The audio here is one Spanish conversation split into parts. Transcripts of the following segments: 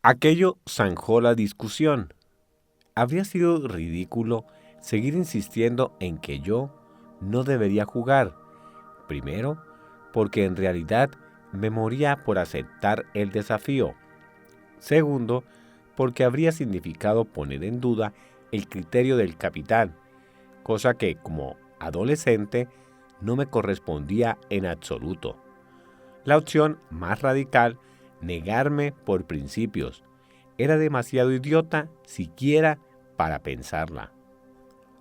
Aquello zanjó la discusión. Habría sido ridículo seguir insistiendo en que yo no debería jugar. Primero, porque en realidad me moría por aceptar el desafío. Segundo, porque habría significado poner en duda el criterio del capitán, cosa que, como adolescente, no me correspondía en absoluto. La opción más radical, negarme por principios, era demasiado idiota siquiera para pensarla.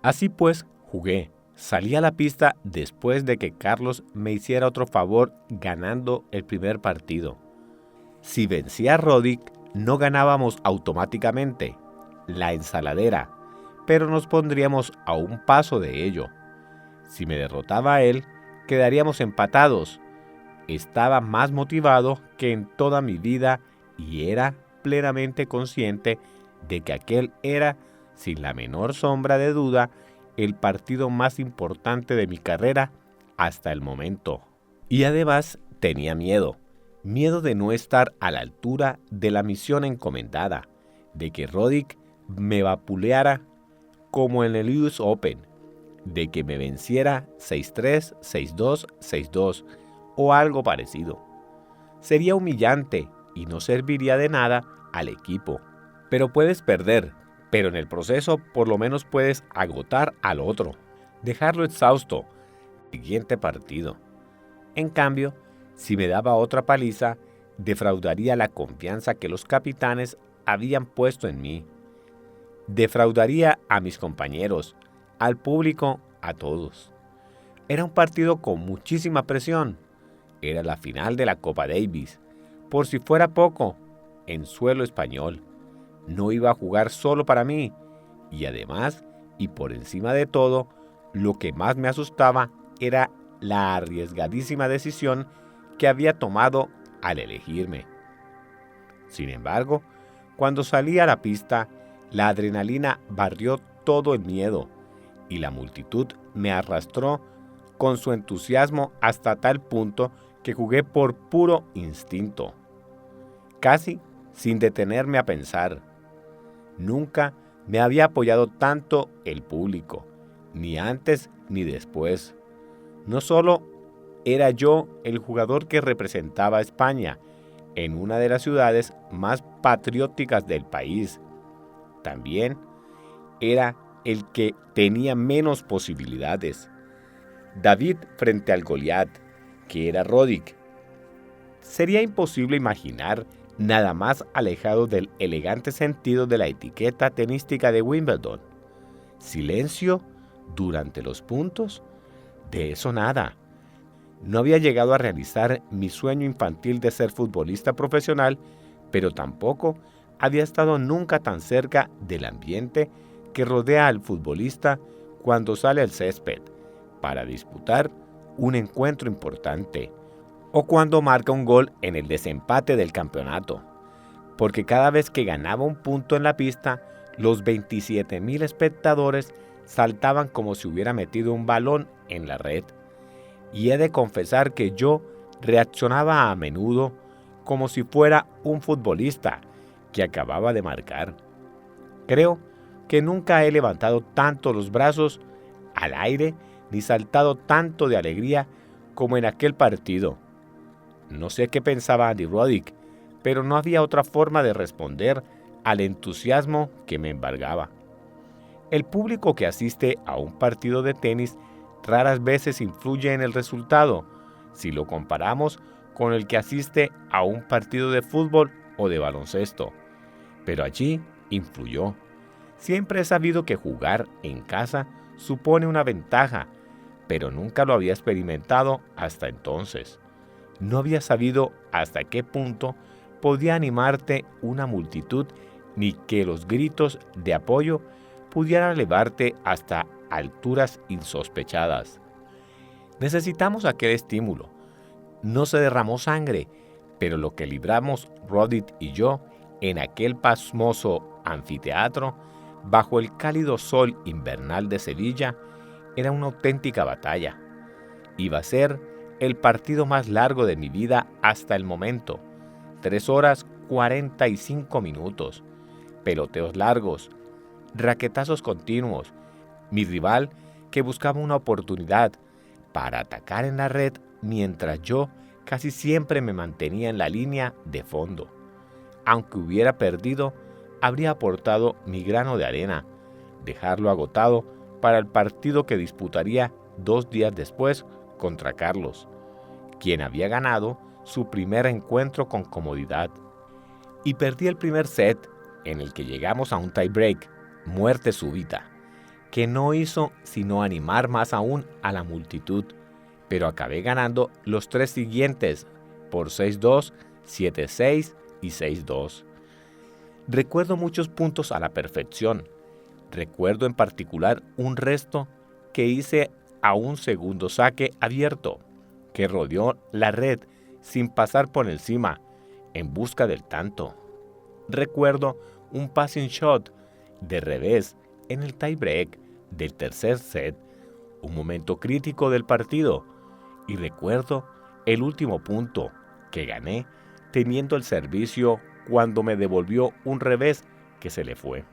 Así pues, jugué. Salí a la pista después de que Carlos me hiciera otro favor ganando el primer partido. Si vencía a Roddick, no ganábamos automáticamente la ensaladera, pero nos pondríamos a un paso de ello. Si me derrotaba a él, quedaríamos empatados. Estaba más motivado que en toda mi vida y era plenamente consciente de que aquel era, sin la menor sombra de duda, el partido más importante de mi carrera hasta el momento. Y además tenía miedo de no estar a la altura de la misión encomendada, de que Roddick me vapuleara como en el US Open, de que me venciera 6-3, 6-2, 6-2 o algo parecido. Sería humillante y no serviría de nada al equipo. Pero puedes perder, pero en el proceso por lo menos puedes agotar al otro, dejarlo exhausto, siguiente partido. En cambio, si me daba otra paliza, defraudaría la confianza que los capitanes habían puesto en mí. Defraudaría a mis compañeros, al público, a todos. Era un partido con muchísima presión. Era la final de la Copa Davis. Por si fuera poco, en suelo español. No iba a jugar solo para mí. Y además, y por encima de todo, lo que más me asustaba era la arriesgadísima decisión que había tomado al elegirme. Sin embargo, cuando salí a la pista, la adrenalina barrió todo el miedo y la multitud me arrastró con su entusiasmo hasta tal punto que jugué por puro instinto, casi sin detenerme a pensar. Nunca me había apoyado tanto el público, ni antes ni después. No solo era yo el jugador que representaba a España en una de las ciudades más patrióticas del país, también era el que tenía menos posibilidades. David frente al Goliat, que era Roddick. Sería imposible imaginar nada más alejado del elegante sentido de la etiqueta tenística de Wimbledon. Silencio durante los puntos. De eso nada. No había llegado a realizar mi sueño infantil de ser futbolista profesional, pero tampoco había estado nunca tan cerca del ambiente que rodea al futbolista cuando sale al césped para disputar un encuentro importante o cuando marca un gol en el desempate del campeonato. Porque cada vez que ganaba un punto en la pista, los 27,000 espectadores saltaban como si hubiera metido un balón en la red. Y he de confesar que yo reaccionaba a menudo como si fuera un futbolista que acababa de marcar. Creo que nunca he levantado tanto los brazos al aire ni saltado tanto de alegría como en aquel partido. No sé qué pensaba Andy Roddick, pero no había otra forma de responder al entusiasmo que me embargaba. El público que asiste a un partido de tenis raras veces influye en el resultado, si lo comparamos con el que asiste a un partido de fútbol o de baloncesto. Pero allí influyó. Siempre he sabido que jugar en casa supone una ventaja, pero nunca lo había experimentado hasta entonces. No había sabido hasta qué punto podía animarte una multitud ni que los gritos de apoyo pudieran elevarte hasta alturas insospechadas. Necesitamos aquel estímulo. No se derramó sangre, pero lo que libramos Roddick y yo en aquel pasmoso anfiteatro, bajo el cálido sol invernal de Sevilla, era una auténtica batalla. Iba a ser el partido más largo de mi vida hasta el momento, 3 horas, 45 minutos, peloteos largos, raquetazos continuos. Mi rival que buscaba una oportunidad para atacar en la red mientras yo casi siempre me mantenía en la línea de fondo. Aunque hubiera perdido, habría aportado mi grano de arena, dejarlo agotado para el partido que disputaría 2 días después contra Carlos, quien había ganado su primer encuentro con comodidad. Y perdí el primer set, en el que llegamos a un tiebreak, muerte súbita, que no hizo sino animar más aún a la multitud, pero acabé ganando los 3 siguientes por 6-2, 7-6 y 6-2. Recuerdo muchos puntos a la perfección. Recuerdo en particular un resto que hice a un segundo saque abierto, que rodeó la red sin pasar por encima, en busca del tanto. Recuerdo un passing shot de revés en el tiebreak del tercer set, un momento crítico del partido, y recuerdo el último punto que gané teniendo el servicio cuando me devolvió un revés que se le fue.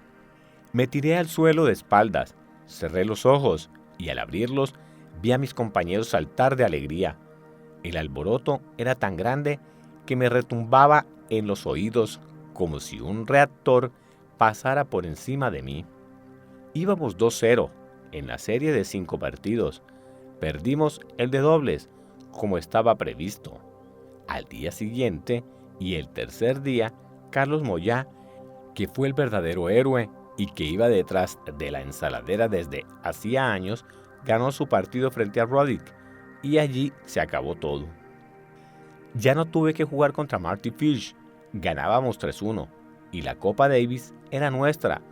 Me tiré al suelo de espaldas, cerré los ojos y al abrirlos vi a mis compañeros saltar de alegría. El alboroto era tan grande que me retumbaba en los oídos como si un reactor pasara por encima de mí. Íbamos 2-0 en la serie de 5 partidos. Perdimos el de dobles, como estaba previsto. Al día siguiente y el tercer día, Carlos Moyá, que fue el verdadero héroe y que iba detrás de la ensaladera desde hacía años, ganó su partido frente a Roddick, y allí se acabó todo. Ya no tuve que jugar contra Marty Fish, ganábamos 3-1, y la Copa Davis era nuestra.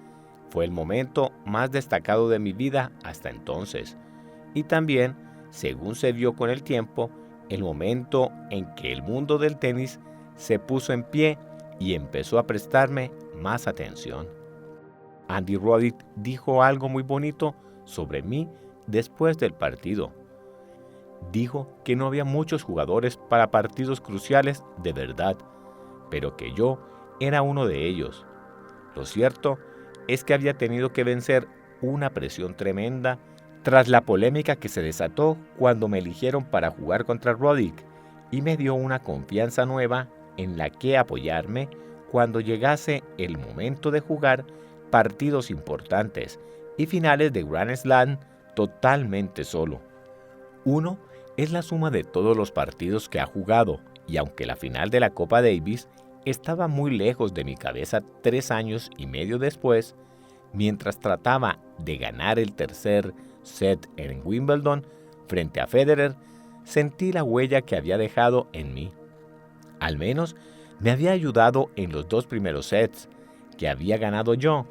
Fue el momento más destacado de mi vida hasta entonces, y también, según se vio con el tiempo, el momento en que el mundo del tenis se puso en pie y empezó a prestarme más atención. Andy Roddick dijo algo muy bonito sobre mí después del partido. Dijo que no había muchos jugadores para partidos cruciales de verdad, pero que yo era uno de ellos. Lo cierto es que había tenido que vencer una presión tremenda tras la polémica que se desató cuando me eligieron para jugar contra Roddick, y me dio una confianza nueva en la que apoyarme cuando llegase el momento de jugar partidos importantes y finales de Grand Slam totalmente solo. Uno es la suma de todos los partidos que ha jugado, y aunque la final de la Copa Davis estaba muy lejos de mi cabeza 3 años y medio después, mientras trataba de ganar el tercer set en Wimbledon frente a Federer, sentí la huella que había dejado en mí. Al menos me había ayudado en los 2 primeros sets, que había ganado yo,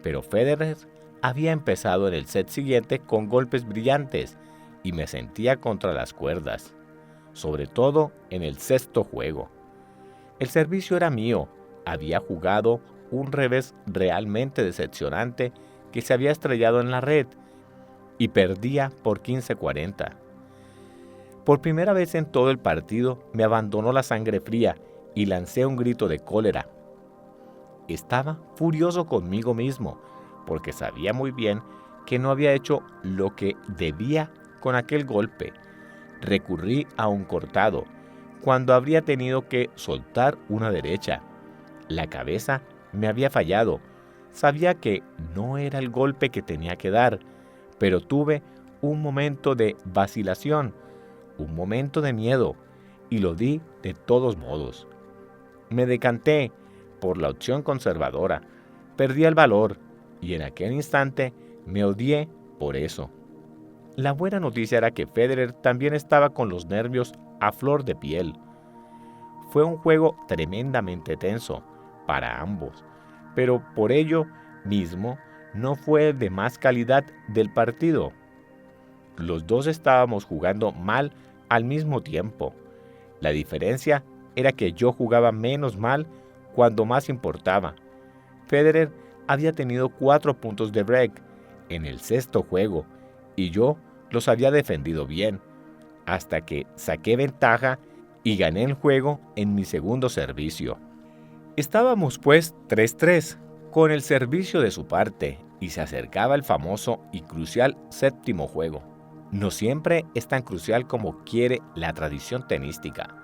pero Federer había empezado en el set siguiente con golpes brillantes y me sentía contra las cuerdas, sobre todo en el 6º juego. El servicio era mío, había jugado un revés realmente decepcionante que se había estrellado en la red y perdía por 15-40. Por primera vez en todo el partido me abandonó la sangre fría y lancé un grito de cólera. Estaba furioso conmigo mismo porque sabía muy bien que no había hecho lo que debía con aquel golpe. Recurrí a un cortado cuando habría tenido que soltar una derecha. La cabeza me había fallado. Sabía que no era el golpe que tenía que dar, pero tuve un momento de vacilación, un momento de miedo, y lo di de todos modos. Me decanté por la opción conservadora, perdí el valor, y en aquel instante me odié por eso. La buena noticia era que Federer también estaba con los nervios a flor de piel. Fue un juego tremendamente tenso para ambos, pero por ello mismo no fue el de más calidad del partido. Los dos estábamos jugando mal al mismo tiempo. La diferencia era que yo jugaba menos mal cuando más importaba. Federer había tenido 4 puntos de break en el 6º juego y yo los había defendido bien, hasta que saqué ventaja y gané el juego en mi segundo servicio. Estábamos pues 3-3 con el servicio de su parte y se acercaba el famoso y crucial séptimo juego. No siempre es tan crucial como quiere la tradición tenística,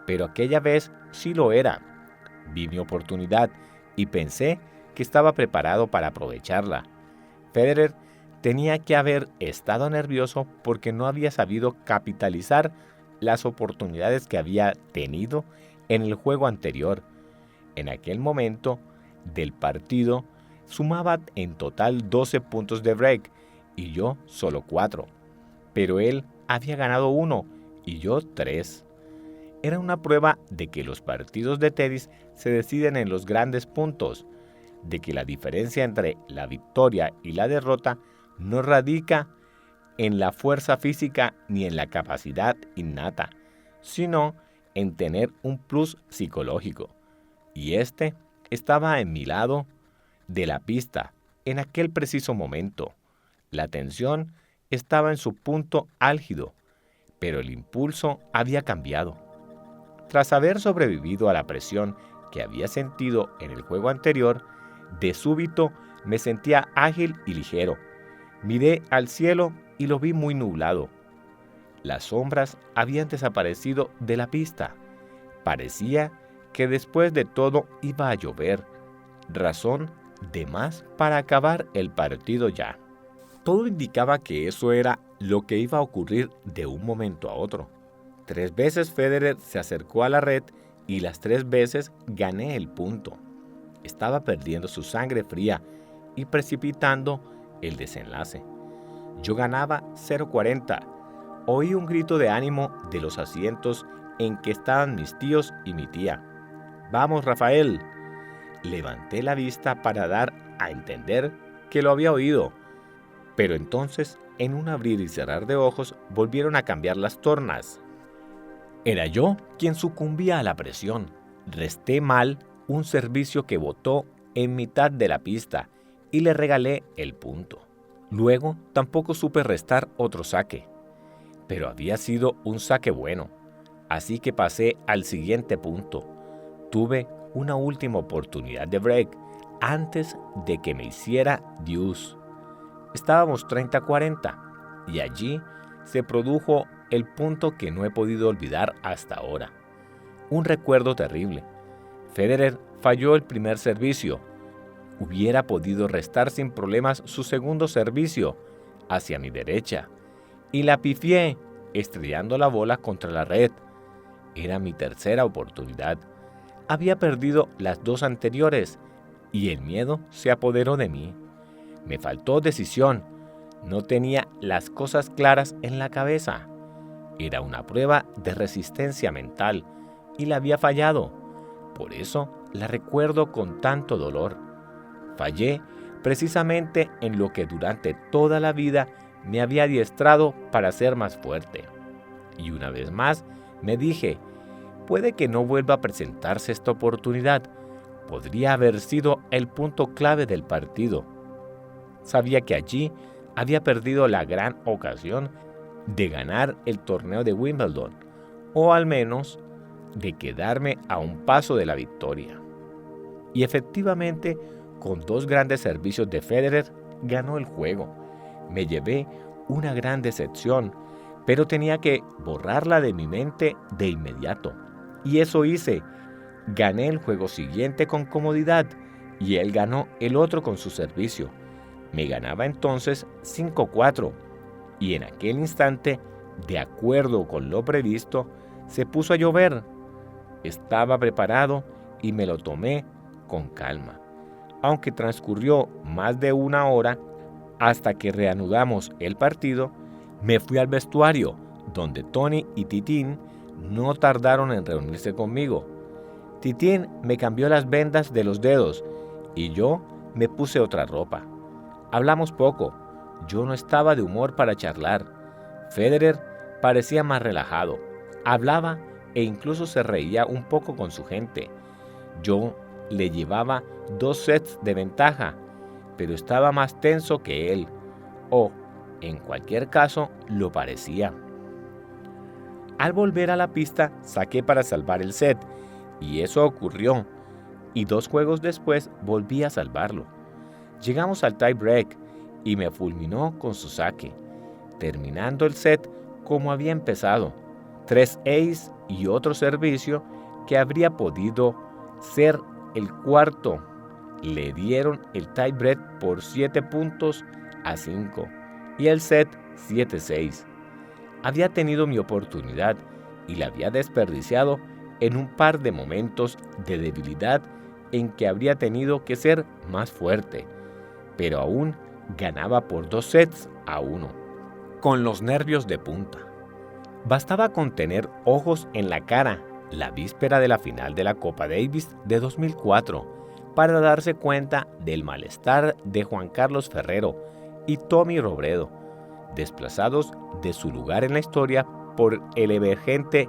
pero aquella vez sí lo era. Vi mi oportunidad y pensé que estaba preparado para aprovecharla. Federer tenía que haber estado nervioso porque no había sabido capitalizar las oportunidades que había tenido en el juego anterior. En aquel momento del partido sumaba en total 12 puntos de break y yo solo 4. Pero él había ganado 1 y yo 3. Era una prueba de que los partidos de tenis se deciden en los grandes puntos, de que la diferencia entre la victoria y la derrota no radica en la fuerza física ni en la capacidad innata, sino en tener un plus psicológico. Y este estaba en mi lado de la pista en aquel preciso momento. La tensión estaba en su punto álgido, pero el impulso había cambiado. Tras haber sobrevivido a la presión que había sentido en el juego anterior, de súbito me sentía ágil y ligero. Miré al cielo y lo vi muy nublado. Las sombras habían desaparecido de la pista. Parecía que después de todo iba a llover, razón de más para acabar el partido ya. Todo indicaba que eso era lo que iba a ocurrir de un momento a otro. 3 veces Federer se acercó a la red y las 3 veces gané el punto. Estaba perdiendo su sangre fría y precipitando el desenlace. Yo ganaba 0-40. Oí un grito de ánimo de los asientos en que estaban mis tíos y mi tía. «¡Vamos, Rafael!». Levanté la vista para dar a entender que lo había oído, pero entonces, en un abrir y cerrar de ojos, volvieron a cambiar las tornas. Era yo quien sucumbía a la presión. Resté mal un servicio que botó en mitad de la pista y le regalé el punto. Luego tampoco supe restar otro saque, pero había sido un saque bueno, así que pasé al siguiente punto. Tuve una última oportunidad de break antes de que me hiciera deuce. Estábamos 30-40 y allí se produjo el punto que no he podido olvidar hasta ahora. Un recuerdo terrible. Federer falló el primer servicio. Hubiera podido restar sin problemas su segundo servicio hacia mi derecha y la pifié estrellando la bola contra la red. Era mi tercera oportunidad. Había perdido las 2 anteriores y el miedo se apoderó de mí. Me faltó decisión. No tenía las cosas claras en la cabeza. Era una prueba de resistencia mental y la había fallado. Por eso la recuerdo con tanto dolor. Fallé precisamente en lo que durante toda la vida me había adiestrado para ser más fuerte. Y una vez más me dije, puede que no vuelva a presentarse esta oportunidad. Podría haber sido el punto clave del partido. Sabía que allí había perdido la gran ocasión de ganar el torneo de Wimbledon, o al menos de quedarme a un paso de la victoria. Y efectivamente, con 2 grandes servicios de Federer, ganó el juego. Me llevé una gran decepción, pero tenía que borrarla de mi mente de inmediato. Y eso hice. Gané el juego siguiente con comodidad y él ganó el otro con su servicio. Me ganaba entonces 5-4 y en aquel instante, de acuerdo con lo previsto, se puso a llover. Estaba preparado y me lo tomé con calma. Aunque transcurrió más de 1 hora hasta que reanudamos el partido, me fui al vestuario, donde Tony y Titín no tardaron en reunirse conmigo. Titín me cambió las vendas de los dedos y yo me puse otra ropa. Hablamos poco. Yo no estaba de humor para charlar. Federer parecía más relajado. Hablaba e incluso se reía un poco con su gente. Yo le llevaba 2 sets de ventaja, pero estaba más tenso que él. O, en cualquier caso, lo parecía. Al volver a la pista, saqué para salvar el set, y eso ocurrió. y 2 juegos después volví a salvarlo. Llegamos al tie break y me fulminó con su saque, terminando el set como había empezado. 3 ace y otro servicio que habría podido ser el cuarto. Le dieron el tie break por 7 puntos a 5 y el set 7-6. Había tenido mi oportunidad y la había desperdiciado en un par de momentos de debilidad en que habría tenido que ser más fuerte, pero aún ganaba por 2-1, con los nervios de punta. Bastaba con tener ojos en la cara la víspera de la final de la Copa Davis de 2004 para darse cuenta del malestar de Juan Carlos Ferrero y Tommy Robredo, desplazados de su lugar en la historia por el emergente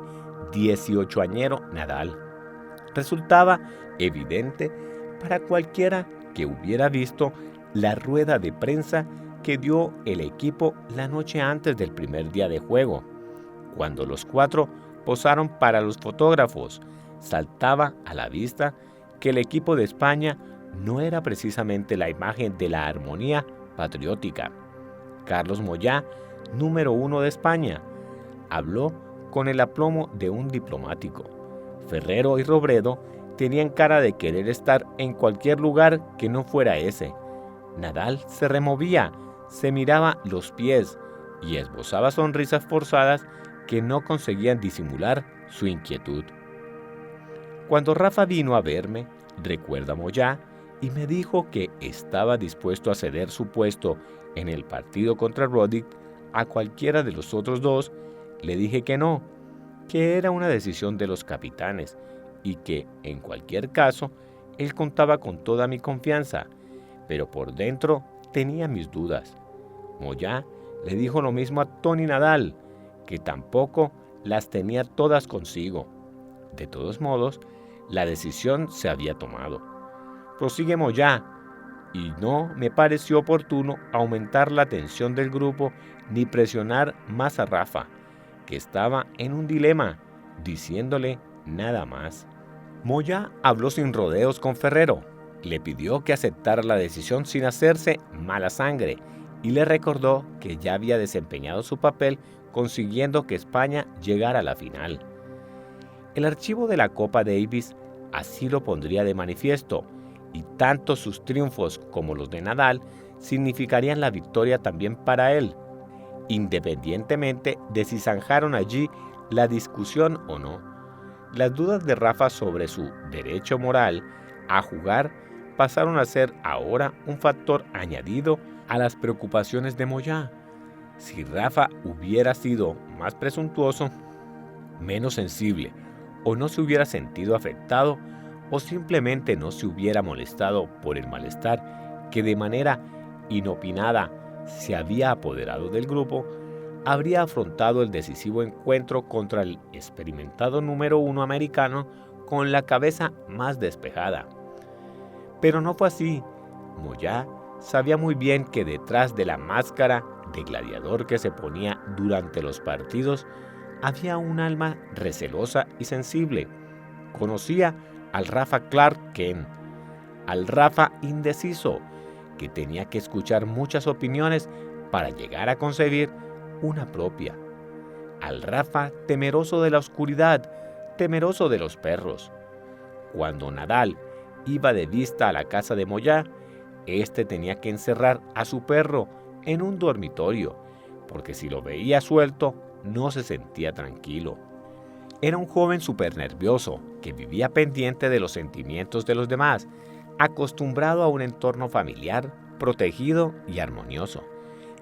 18añero Nadal. Resultaba evidente para cualquiera que hubiera visto la rueda de prensa que dio el equipo la noche antes del primer día de juego. Cuando los 4 posaron para los fotógrafos, saltaba a la vista que el equipo de España no era precisamente la imagen de la armonía patriótica. Carlos Moyá, número 1 de España, habló con el aplomo de un diplomático. Ferrero y Robredo tenían cara de querer estar en cualquier lugar que no fuera ese. Nadal se removía, se miraba los pies y esbozaba sonrisas forzadas que no conseguían disimular su inquietud. Cuando Rafa vino a verme, recuerda Moyá, y me dijo que estaba dispuesto a ceder su puesto en el partido contra Roddick a cualquiera de los otros 2, le dije que no, que era una decisión de los capitanes y que, en cualquier caso, él contaba con toda mi confianza, pero por dentro tenía mis dudas. Moyá le dijo lo mismo a Tony Nadal, que tampoco las tenía todas consigo. De todos modos, la decisión se había tomado. Prosigue Moyá, y no me pareció oportuno aumentar la tensión del grupo ni presionar más a Rafa, que estaba en un dilema, diciéndole nada más. Moyá habló sin rodeos con Ferrero, le pidió que aceptara la decisión sin hacerse mala sangre y le recordó que ya había desempeñado su papel consiguiendo que España llegara a la final. El archivo de la Copa Davis así lo pondría de manifiesto, y tanto sus triunfos como los de Nadal significarían la victoria también para él, independientemente de si zanjaron allí la discusión o no. Las dudas de Rafa sobre su derecho moral a jugar pasaron a ser ahora un factor añadido a las preocupaciones de Moyá. Si Rafa hubiera sido más presuntuoso, menos sensible, o no se hubiera sentido afectado, o simplemente no se hubiera molestado por el malestar que de manera inopinada se había apoderado del grupo, habría afrontado el decisivo encuentro contra el experimentado número 1 americano con la cabeza más despejada. Pero no fue así. Moyá sabía muy bien que detrás de la máscara de gladiador que se ponía durante los partidos había un alma recelosa y sensible. Conocía al Rafa Clark Kent, al Rafa indeciso, que tenía que escuchar muchas opiniones para llegar a concebir una propia, al Rafa temeroso de la oscuridad, temeroso de los perros. Cuando Nadal iba de vista a la casa de Moyá, este tenía que encerrar a su perro en un dormitorio, porque si lo veía suelto, no se sentía tranquilo. Era un joven súper nervioso, que vivía pendiente de los sentimientos de los demás, acostumbrado a un entorno familiar, protegido y armonioso,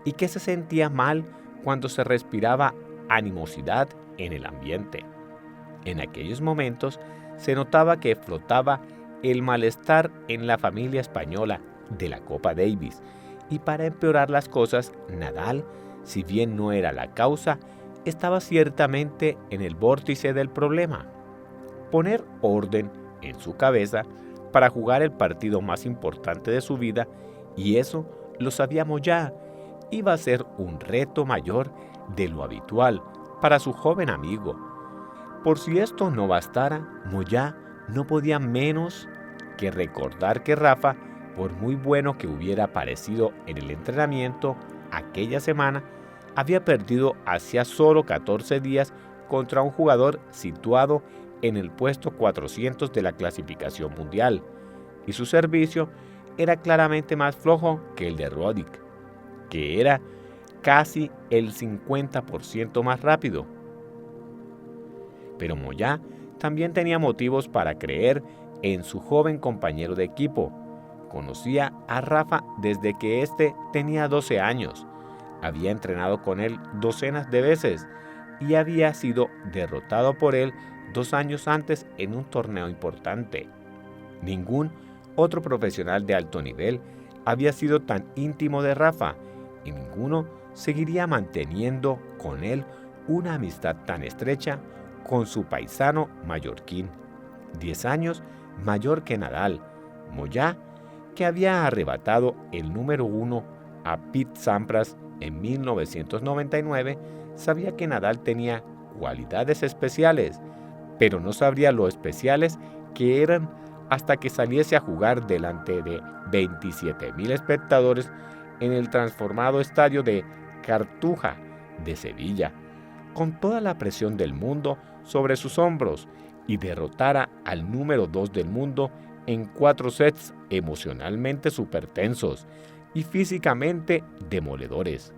y que se sentía mal cuando se respiraba animosidad en el ambiente. En aquellos momentos se notaba que flotaba el malestar en la familia española de la Copa Davis, y para empeorar las cosas, Nadal, si bien no era la causa, estaba ciertamente en el vórtice del problema. Poner orden en su cabeza para jugar el partido más importante de su vida, y eso lo sabíamos ya, iba a ser un reto mayor de lo habitual para su joven amigo. Por si esto no bastara, Moyá no podía menos que recordar que Rafa, por muy bueno que hubiera parecido en el entrenamiento aquella semana, había perdido hacía solo 14 días contra un jugador situado en el puesto 400 de la clasificación mundial, y su servicio era claramente más flojo que el de Roddick, que era casi el 50% más rápido. Pero Moyá también tenía motivos para creer en su joven compañero de equipo. Conocía a Rafa desde que éste tenía 12 años. Había entrenado con él docenas de veces y había sido derrotado por él 2 años antes en un torneo importante. Ningún otro profesional de alto nivel había sido tan íntimo de Rafa y ninguno seguiría manteniendo con él una amistad tan estrecha con su paisano mallorquín, 10 años mayor que Nadal. Moyá, que había arrebatado el número 1 a Pete Sampras en 1999, sabía que Nadal tenía cualidades especiales, pero no sabría lo especiales que eran hasta que saliese a jugar delante de 27.000 espectadores en el transformado estadio de Cartuja de Sevilla, con toda la presión del mundo sobre sus hombros, y derrotara al número 2 del mundo en 4 sets emocionalmente supertensos y físicamente demoledores.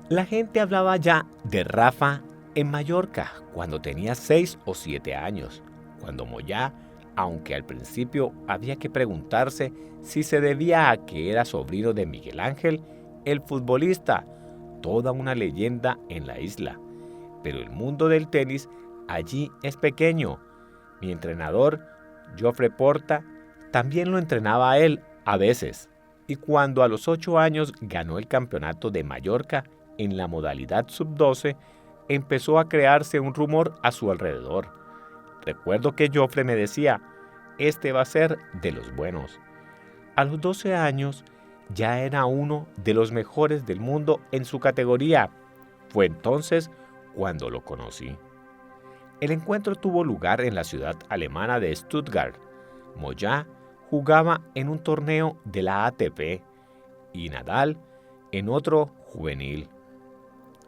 La gente hablaba ya de Rafa en Mallorca cuando tenía 6 o 7 años, cuando Moyá, aunque al principio había que preguntarse si se debía a que era sobrino de Miguel Ángel, el futbolista, toda una leyenda en la isla. Pero el mundo del tenis allí es pequeño. Mi entrenador, Jofre Porta, también lo entrenaba a él a veces. Y cuando a los 8 años ganó el campeonato de Mallorca en la modalidad sub-12, empezó a crearse un rumor a su alrededor. Recuerdo que Jofre me decía, este va a ser de los buenos. A los 12 años ya era uno de los mejores del mundo en su categoría. Fue entonces cuando lo conocí. El encuentro tuvo lugar en la ciudad alemana de Stuttgart. Moyá jugaba en un torneo de la ATP y Nadal en otro juvenil.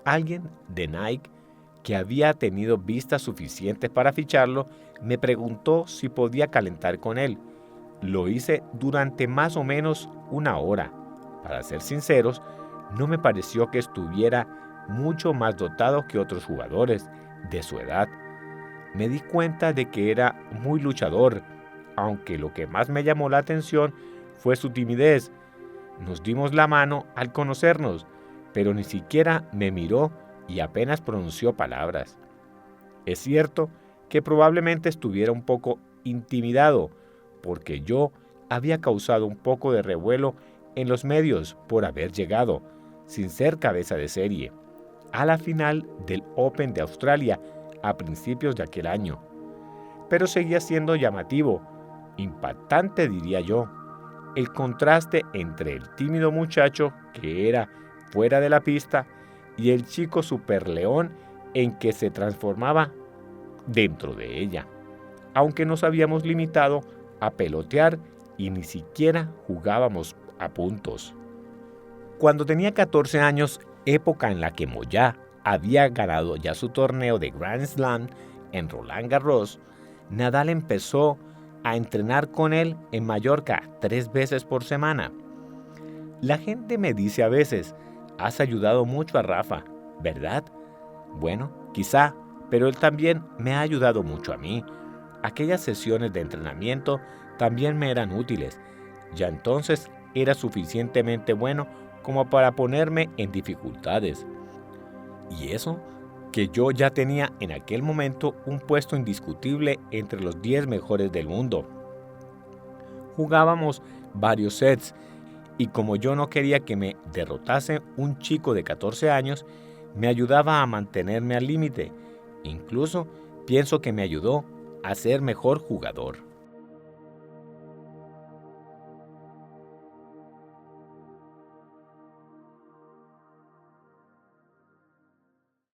Alguien de Nike, que había tenido vistas suficientes para ficharlo, me preguntó si podía calentar con él. Lo hice durante más o menos 1 hora. Para ser sinceros, no me pareció que estuviera mucho más dotado que otros jugadores de su edad. Me di cuenta de que era muy luchador, aunque lo que más me llamó la atención fue su timidez. Nos dimos la mano al conocernos, pero ni siquiera me miró y apenas pronunció palabras. Es cierto que probablemente estuviera un poco intimidado, porque yo había causado un poco de revuelo en los medios por haber llegado, sin ser cabeza de serie, a la final del Open de Australia a principios de aquel año. Pero seguía siendo llamativo, impactante diría yo, el contraste entre el tímido muchacho que era fuera de la pista y el chico superleón en que se transformaba dentro de ella, aunque nos habíamos limitado a pelotear y ni siquiera jugábamos a puntos. Cuando tenía 14 años, época en la que Moyá había ganado ya su torneo de Grand Slam en Roland Garros, Nadal empezó a entrenar con él en Mallorca 3 veces por semana. La gente me dice a veces, has ayudado mucho a Rafa, ¿verdad? Bueno, quizá, pero él también me ha ayudado mucho a mí. Aquellas sesiones de entrenamiento también me eran útiles. Ya entonces era suficientemente bueno como para ponerme en dificultades. Y eso, que yo ya tenía en aquel momento un puesto indiscutible entre los 10 mejores del mundo. Jugábamos varios sets y como yo no quería que me derrotase un chico de 14 años, me ayudaba a mantenerme al límite. Incluso pienso que me ayudó a ser mejor jugador.